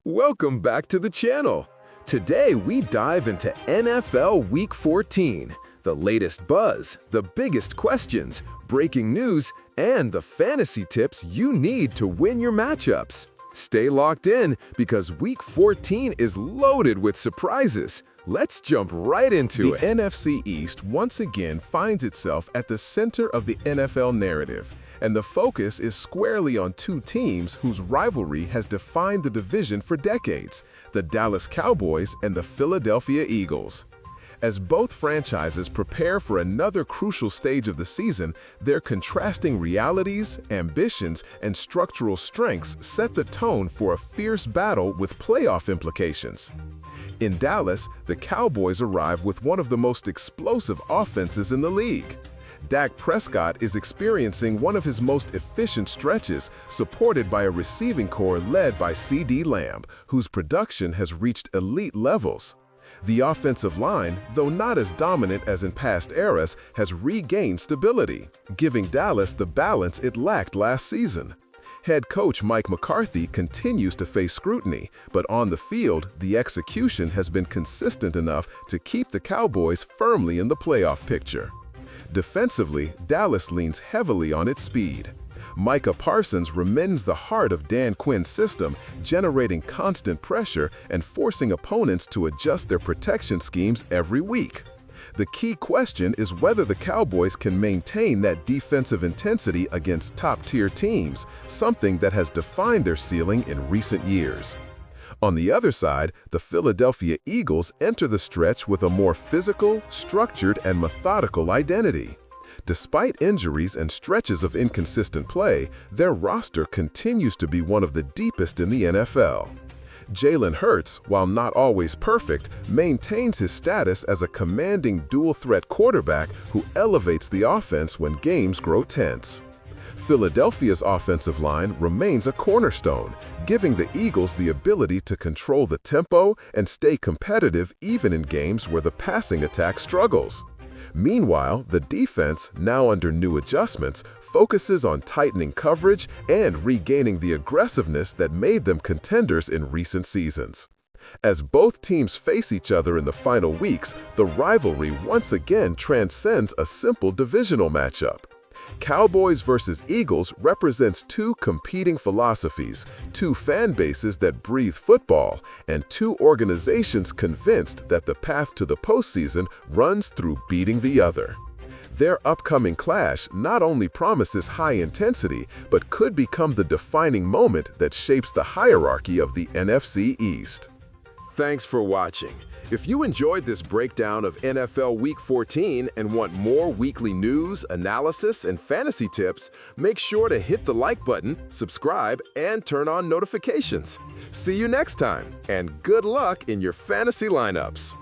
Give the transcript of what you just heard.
Welcome back to the channel. Today we dive into NFL Week 14, the latest buzz, the biggest questions, breaking news, and the fantasy tips you need to win your matchups. Stay locked in because Week 14 is loaded with surprises. Let's jump right into it. The NFC East once again finds itself at the center of the NFL narrative, and the focus is squarely on two teams whose rivalry has defined the division for decades, the Dallas Cowboys and the Philadelphia Eagles. As both franchises prepare for another crucial stage of the season, their contrasting realities, ambitions, and structural strengths set the tone for a fierce battle with playoff implications. In Dallas, the Cowboys arrive with one of the most explosive offenses in the league. Dak Prescott is experiencing one of his most efficient stretches, supported by a receiving corps led by CD Lamb, whose production has reached elite levels. The offensive line, though not as dominant as in past eras, has regained stability, giving Dallas the balance it lacked last season. Head coach Mike McCarthy continues to face scrutiny, but on the field, the execution has been consistent enough to keep the Cowboys firmly in the playoff picture. Defensively, Dallas leans heavily on its speed. Micah Parsons remains the heart of Dan Quinn's system, generating constant pressure and forcing opponents to adjust their protection schemes every week. The key question is whether the Cowboys can maintain that defensive intensity against top-tier teams, something that has defined their ceiling in recent years. On the other side, the Philadelphia Eagles enter the stretch with a more physical, structured, and methodical identity. Despite injuries and stretches of inconsistent play, their roster continues to be one of the deepest in the NFL. Jalen Hurts, while not always perfect, maintains his status as a commanding dual-threat quarterback who elevates the offense when games grow tense. Philadelphia's offensive line remains a cornerstone, giving the Eagles the ability to control the tempo and stay competitive even in games where the passing attack struggles. Meanwhile, the defense, now under new adjustments, focuses on tightening coverage and regaining the aggressiveness that made them contenders in recent seasons. As both teams face each other in the final weeks, the rivalry once again transcends a simple divisional matchup. Cowboys versus Eagles represents two competing philosophies, two fan bases that breathe football, and two organizations convinced that the path to the postseason runs through beating the other. Their upcoming clash not only promises high intensity, but could become the defining moment that shapes the hierarchy of the NFC East. Thanks for watching. If you enjoyed this breakdown of NFL Week 14 and want more weekly news, analysis, and fantasy tips, make sure to hit the like button, subscribe, and turn on notifications. See you next time, and good luck in your fantasy lineups.